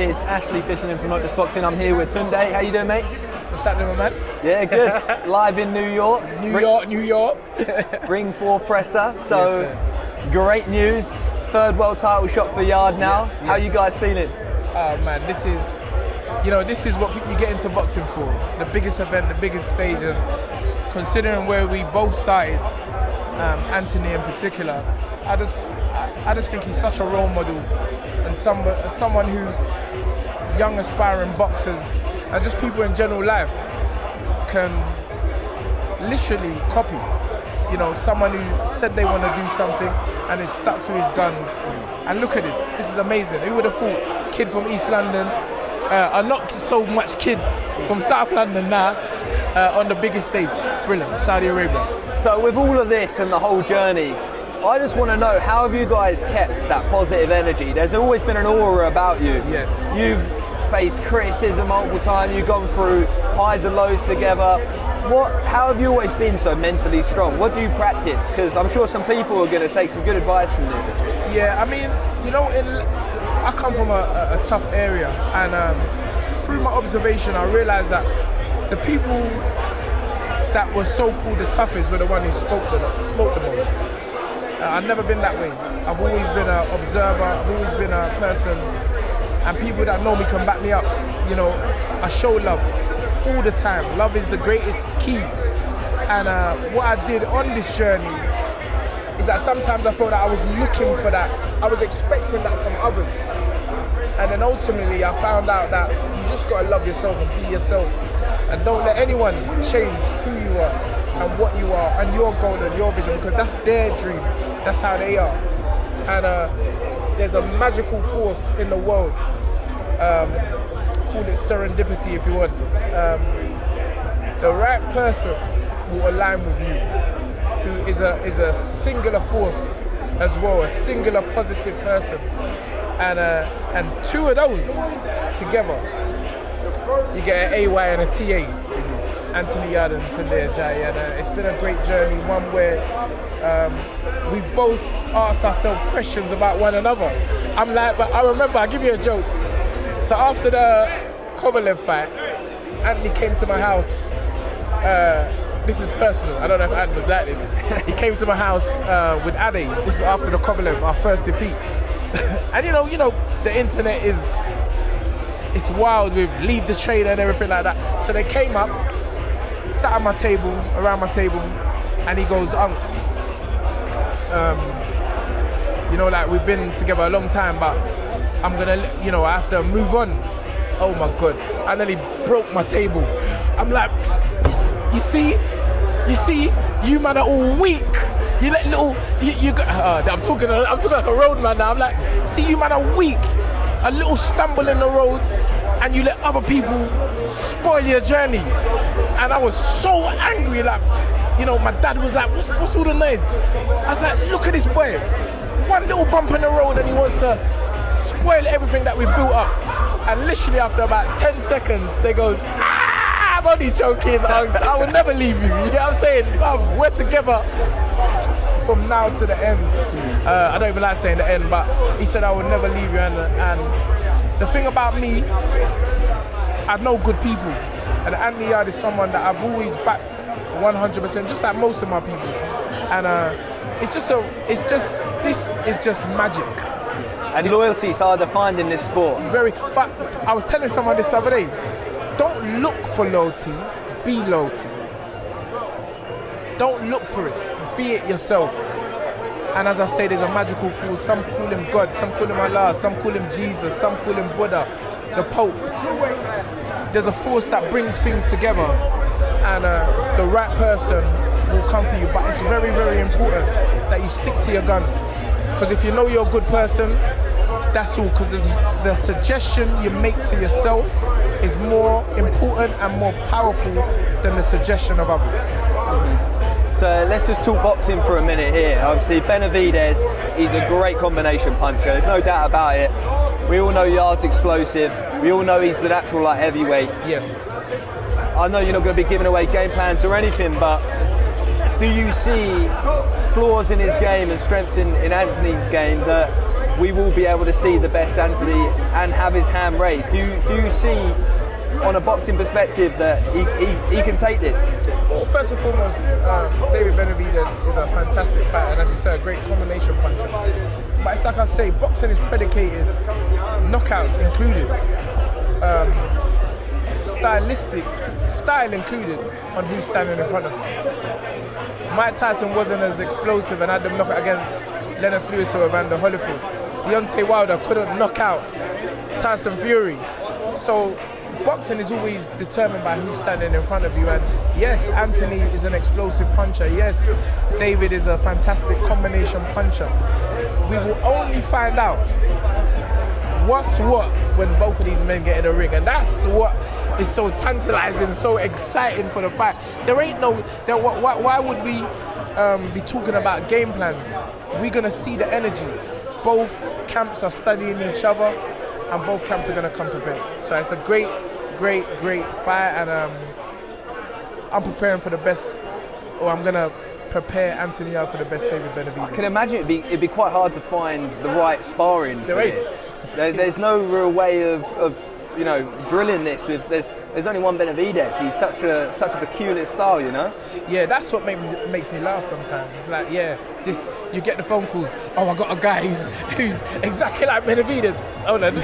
It's Ashley Fisherman from Notjustboxing. I'm here with Tunde. How you doing, mate? What's happening, my man? Yeah, good. Live in New York. New York. Ring 4 presser. So, Yes, great news. Third world title shot for Yarde now. Yes, How yes. you guys feeling? Oh man, this is what you get into boxing for. The biggest event, the biggest stage, and considering where we both started, Anthony in particular, I just think he's such a role model and someone who young aspiring boxers and just people in general life can literally copy. You know, someone who said they want to do something and is stuck to his guns. And look at this. This is amazing. Who would have thought? Kid from East London, not so much kid from South London now, on the biggest stage. Brilliant. Saudi Arabia. So with all of this and the whole journey, I just want to know, how have you guys kept that positive energy? There's always been an aura about you. Yes. You've faced criticism multiple times. You've gone through highs and lows together. How have you always been so mentally strong? What do you practice? Because I'm sure some people are going to take some good advice from this. Yeah, I mean, you know, I come from a tough area, and through my observation, I realised that the people that were so-called the toughest were the ones who spoke the most. I've never been that way. I've always been an observer. I've always been a person, and people that know me can back me up. You know, I show love all the time. Love is the greatest key. And what I did on this journey is that sometimes I felt that I was looking for that. I was expecting that from others. And then ultimately I found out that you just gotta love yourself and be yourself. And don't let anyone change who you are and what you are and your goal and your vision, because that's their dream. That's how they are. And there's a magical force in the world. Call it serendipity if you want. The right person will align with you, who is a singular force as well, a singular positive person, and two of those together, you get an AY and a TA. Anthony Yarde and Tunde Ajayi, and it's been a great journey, one where we've both asked ourselves questions about one another. I'm like, but I remember, I'll give you a joke. So after the Kovalev fight, Anthony came to my house. This is personal. I don't know if Anthony would like this. He came to my house with Ade. This is after the Kovalev, our first defeat. And you know, the internet it's wild with leave the trainer and everything like that. So they came up, sat at my table, around my table, and he goes, "Unks, you know, like we've been together a long time, but I'm gonna, I have to move on." Oh my God, I nearly broke my table. I'm like, you see, you man are all weak. You let little, I'm talking like a road man now. I'm like, see, you man are weak. A little stumble in the road, and you let other people spoil your journey. And I was so angry, like, my dad was like, what's all the noise? I was like, look at this boy. One little bump in the road and he wants to spoil everything that we built up. And literally after about 10 seconds, they goes, I'm only joking, Unks. I will never leave you. You get what I'm saying? Bruv, we're together from now to the end. I don't even like saying the end, but he said I would never leave you. And the thing about me, I know good people. And Anthony Yarde is someone that I've always backed 100%, just like most of my people. And this is just magic. And loyalty is hard to find in this sport. But I was telling someone this the other day, don't look for loyalty, be loyalty. Don't look for it, be it yourself. And as I say, there's a magical force. Some call him God, some call him Allah, some call him Jesus, some call him Buddha, the Pope. There's a force that brings things together, and the right person will come to you. But it's very, very important that you stick to your guns. Because if you know you're a good person, that's all. Because the suggestion you make to yourself is more important and more powerful than the suggestion of others. Mm-hmm. So let's just talk boxing for a minute here. Obviously, Benavidez, he's a great combination puncher. There's no doubt about it. We all know Yarde's explosive. We all know he's the natural light heavyweight. Yes. I know you're not going to be giving away game plans or anything, but do you see flaws in his game and strengths in Anthony's game that we will be able to see the best Anthony and have his hand raised. Do you see, on a boxing perspective, that he can take this? Well, first and foremost, David Benavidez is a fantastic fighter, and as you said, a great combination puncher. But it's like I say, boxing is predicated, knockouts included, style included, on who's standing in front of him. Mike Tyson wasn't as explosive and had them knock out against Lennox Lewis or Evander Holyfield. Deontay Wilder couldn't knock out Tyson Fury. So boxing is always determined by who's standing in front of you. And yes, Anthony is an explosive puncher. Yes, David is a fantastic combination puncher. We will only find out what's what when both of these men get in the ring, and that's what is so tantalizing, so exciting for the fight. There ain't no, why would we be talking about game plans? We're gonna see the energy. Both camps are studying each other, and both camps are gonna come prepared. So it's a great fight, and I'm preparing for the best, or I'm gonna prepare Anthony Yarde for the best David Benavidez. I can imagine it'd be quite hard to find the right sparring for this. There's no real way of drilling this with. There's only one Benavidez. He's such a peculiar style, you know. Yeah, that's what makes me laugh sometimes. It's like, you get the phone calls. Oh, I got a guy who's exactly like Benavidez. Oh no, no,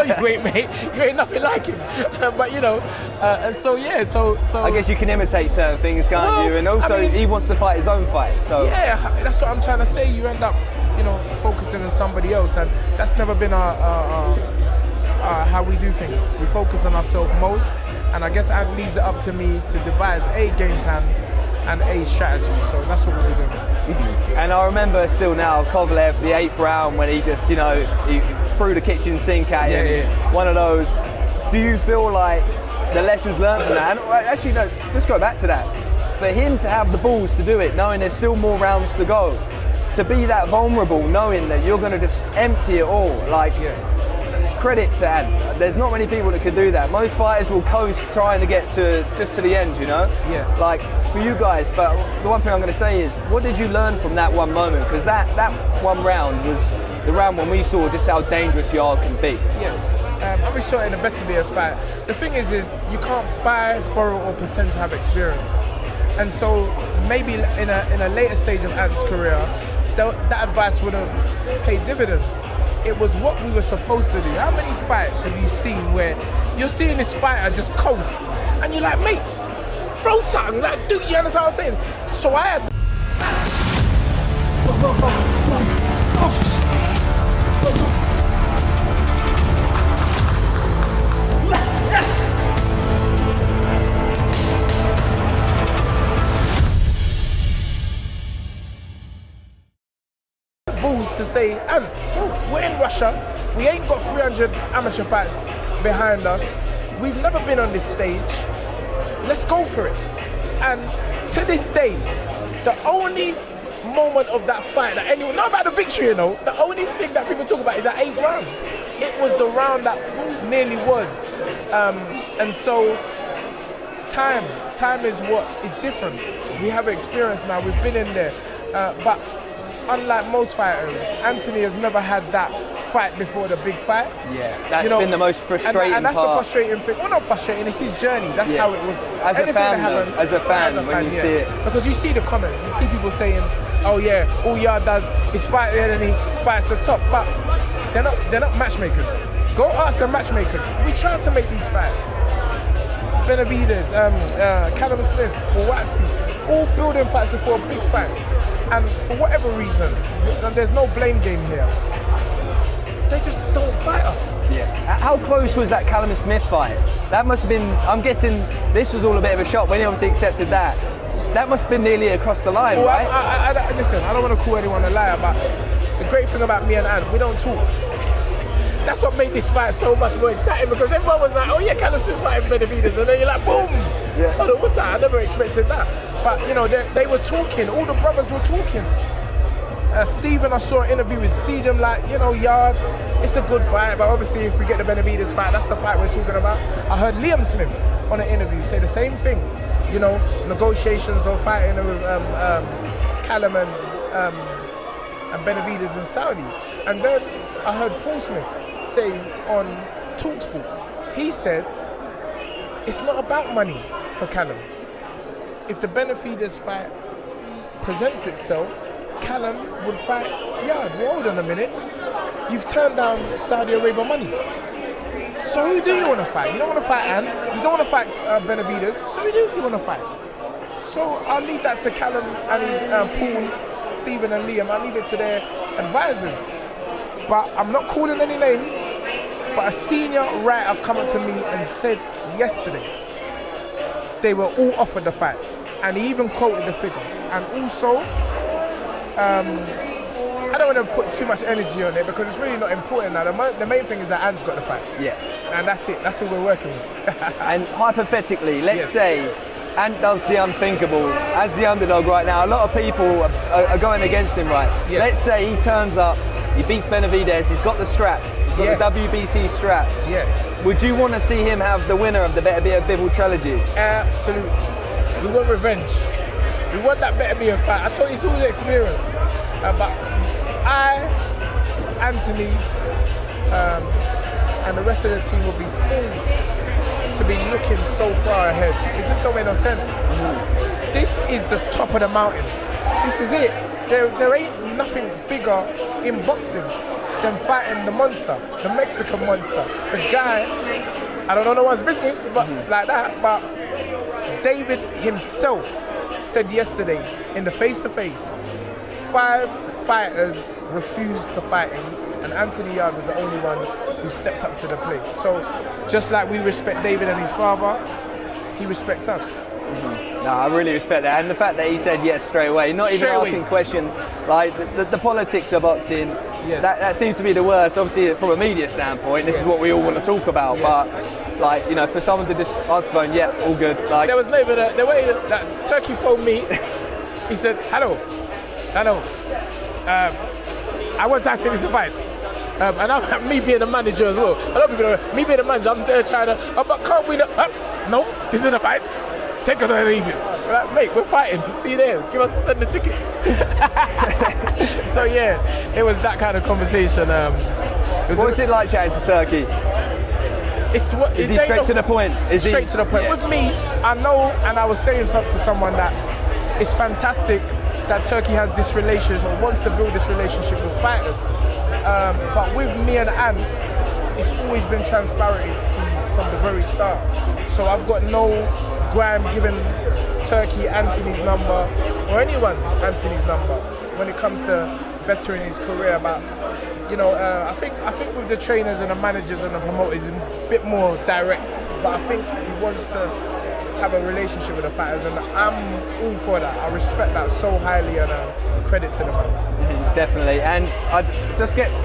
you ain't, mate. You ain't nothing like him. But and so I guess you can imitate certain things, can't you? And also, he wants to fight his own fight. So yeah, that's what I'm trying to say. You end up, focusing on somebody else, and that's never been how we do things. We focus on ourselves most, and I guess that leaves it up to me to devise a game plan and a strategy. So that's what we're doing. Mm-hmm. And I remember still now Kovalev, the 8th round, when he just, he threw the kitchen sink at him. Yeah. One of those. Do you feel like the lessons learned from that? And actually, no, just go back to that. For him to have the balls to do it, knowing there's still more rounds to go, to be that vulnerable, knowing that you're going to just empty it all, credit to Ant. There's not many people that can do that. Most fighters will coast trying to get to the end, Yeah. Like for you guys, but the one thing I'm going to say is, what did you learn from that one moment? Because that one round was the round when we saw just how dangerous Yarde can be. Yes. I'm sure in a better be a fight. The thing is you can't buy, borrow, or pretend to have experience. And so maybe in a later stage of Ant's career, that advice would have paid dividends. It was what we were supposed to do. How many fights have you seen where you're seeing this fighter just coast, and you're like, mate, throw something, dude, you understand what I'm saying? So I had balls to say, we're in Russia, we ain't got 300 amateur fights behind us, we've never been on this stage, let's go for it. And to this day, the only moment of that fight that anyone, not about the victory, the only thing that people talk about is that 8th round. It was the round that nearly was. And so time is what is different. We have experience now, we've been in there, but unlike most fighters, Anthony has never had that fight before the big fight. Yeah, that's been the most frustrating and that's part. the frustrating thing. Well, not frustrating, it's his journey. That's how it was. As a fan, when you see it. Because you see the comments, you see people saying, oh yeah, all Yarde does is fight there and he fights the top. But they're not matchmakers. Go ask the matchmakers. We tried to make these fights. Benavidez, Callum Smith, Watson, all building fights before big fights. And for whatever reason, and there's no blame game here, they just don't fight us. Yeah. How close was that Callum Smith fight? That must have been, I'm guessing this was all a bit of a shock when he obviously accepted that. That must have been nearly across the line, well, right? Listen, I don't want to call anyone a liar, but the great thing about me and Ant, we don't talk. That's what made this fight so much more exciting, because everyone was like, oh yeah, Callum Smith's fighting Benavidez, and then you're like, boom! Yeah. Oh, what's that? I never expected that. But they were talking, all the brothers were talking. Stephen, I saw an interview with Stephen, Yarde, it's a good fight, but obviously if we get the Benavidez fight, that's the fight we're talking about. I heard Liam Smith on an interview say the same thing, negotiations or fighting with Callum and and Benavidez in Saudi. And then I heard Paul Smith say on TalkSport, he said, it's not about money for Callum. If the Benavidez fight presents itself, Callum would fight Yarde. Well, hold on a minute. You've turned down Saudi Arabia money. So who do you want to fight? You don't want to fight Ant. You don't want to fight Benavidez. So who do you want to fight? So I'll leave that to Callum and his Paul, Stephen and Liam. I'll leave it to their advisors. But I'm not calling any names. But a senior writer come up to me and said yesterday they were all offered the fight. And he even quoted the figure. And also, I don't want to put too much energy on it because it's really not important now. The main thing is that Ant's got the fight. Yeah. And that's it. That's all we're working with. And hypothetically, let's say Ant does the unthinkable as the underdog right now. A lot of people are going against him, right? Yes. Let's say he turns up, he beats Benavidez, he's got the strap, he's got the WBC strap. Yeah. Would you want to see him have the winner of the Better Be a Bivol trilogy? Absolutely. We want revenge. We want that Better Be a fight. I told you it's all the experience. But I, Anthony, and the rest of the team will be fools to be looking so far ahead. It just don't make no sense. This is the top of the mountain. This is it. There ain't nothing bigger in boxing than fighting the monster, the Mexican monster. The guy, I don't know no one's business, but like that, but David himself said yesterday in the face-to-face, 5 fighters refused to fight him, and Anthony Yarde was the only one who stepped up to the plate. So just like we respect David and his father, he respects us. No, I really respect that, and the fact that he said yes straight away, not even asking questions. Like the politics of boxing, that seems to be the worst. Obviously, from a media standpoint, this is what we all want to talk about. But like, you know, for someone to just answer the phone, yeah, all good. Like, there was no even the way that Turkey phoned me. He said, "Hello, I want to ask you to fight." And I'm me being a manager as well. A lot of people know me being a manager. I'm there trying to, but can't we? No, this is a fight. Take us or leave it. We're like, mate, we're fighting. See you there. Send the tickets. So yeah, it was that kind of conversation. What was it like chatting to Turkey? Is he straight to the point? Is straight to the point? With me, I know, and I was saying something to someone that it's fantastic that Turkey has this relationship or wants to build this relationship with fighters. But with me and Ant, it's always been transparency from the very start. So I've got no Graham giving Turkey Anthony's number or anyone Anthony's number when it comes to bettering his career. But you know, I think with the trainers and the managers and the promoters, it's a bit more direct. But I think he wants to have a relationship with the fighters, and I'm all for that. I respect that so highly, and credit to the man. Definitely. And I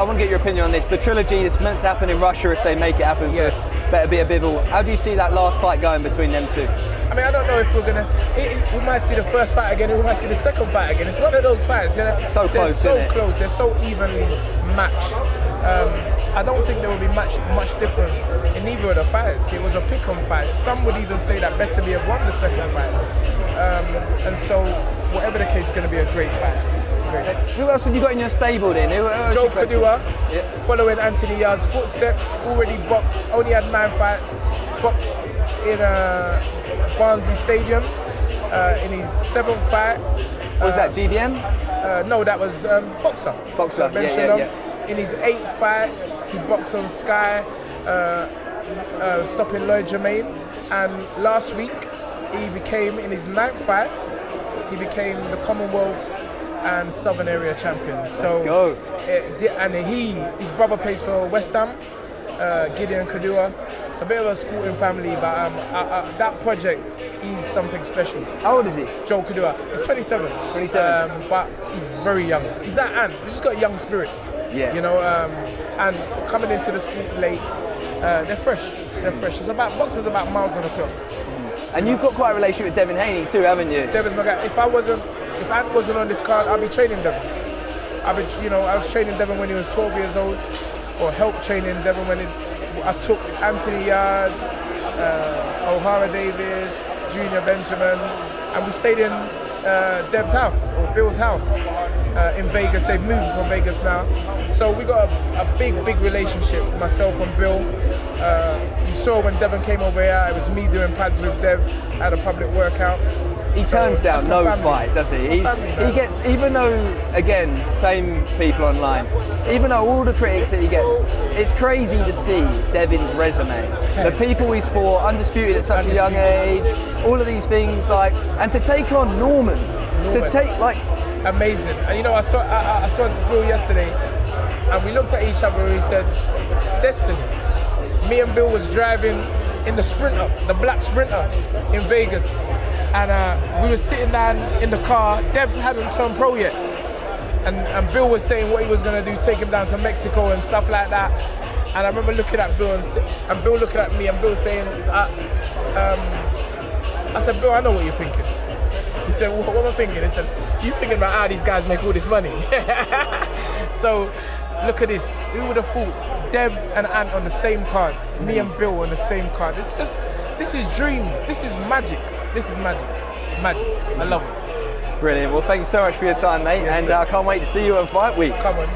want to get your opinion on this. The trilogy is meant to happen in Russia if they make it happen. Yes. Better Be a Bivol. How do you see that last fight going between them two? I mean, I don't know if we're gonna. We might see the first fight again. We might see the second fight again. It's one of those fights. You know, so close. They're so close. They're so evenly matched. I don't think there will be much different in either of the fights. It was a pick-em fight. Some would even say that Better Be have won the second fight. And so, whatever the case, it's going to be a great fight. Who else have you got in your stable then? Joe Kadua, following Anthony Yarde's footsteps, already boxed, only had 9 fights, boxed in Barnsley Stadium in his 7th fight. Was that GBM? No, that was Boxer. Boxer, yeah. In his 8th fight, he boxed on Sky, stopping Lloyd Jermaine. And last week, he became, in his 9th fight, he became the Commonwealth and Southern Area champion. So, let's go. And his brother plays for West Ham, Gideon Kadua. It's a bit of a sporting family, but that project is something special. How old is he? Joe Kadua. He's 27. 27. But he's very young. He's that Ant. He's just got young spirits. Yeah. You know, and coming into the sport late, they're fresh. They're fresh. Boxing's about miles on the clock. And you've got quite a relationship with Devin Haney too, haven't you? Devin's my guy. If Ant wasn't on this card, I'd be training Devin. I was training Devin when he was 12 years old, or helped training Devin when I took Anthony Yarde, O'Hara Davis, Junior Benjamin, and we stayed in Dev's house, or Bill's house. in Vegas. They've moved from Vegas now. So we got a big relationship, myself and Bill. You saw when Devon came over here, it was me doing pads with Dev at a public workout. He turns down no fight, does he? He gets, even though, again, same people online, even though all the critics that he gets, it's crazy to see Devin's resume. The people he's fought, undisputed at such a young age, all of these things, like, and to take on Norman. To take, like... Amazing. And you know, I saw Bill yesterday, and we looked at each other and we said, destiny. Me and Bill was driving in the Sprinter, the black Sprinter in Vegas. And we were sitting down in the car. Dev hadn't turned pro yet. And Bill was saying what he was going to do, take him down to Mexico and stuff like that. And I remember looking at Bill and Bill looking at me and Bill saying, I said, Bill, I know what you're thinking. He said, what am I thinking? He said, you thinking about how these guys make all this money? So, look at this. Who would have thought Dev and Ant on the same card, me and Bill on the same card? It's just, this is dreams. This is magic. This is magic. Magic. I love it. Brilliant. Well, thank you so much for your time, mate. Yes, and I can't wait to see you on Fight Week. Come on.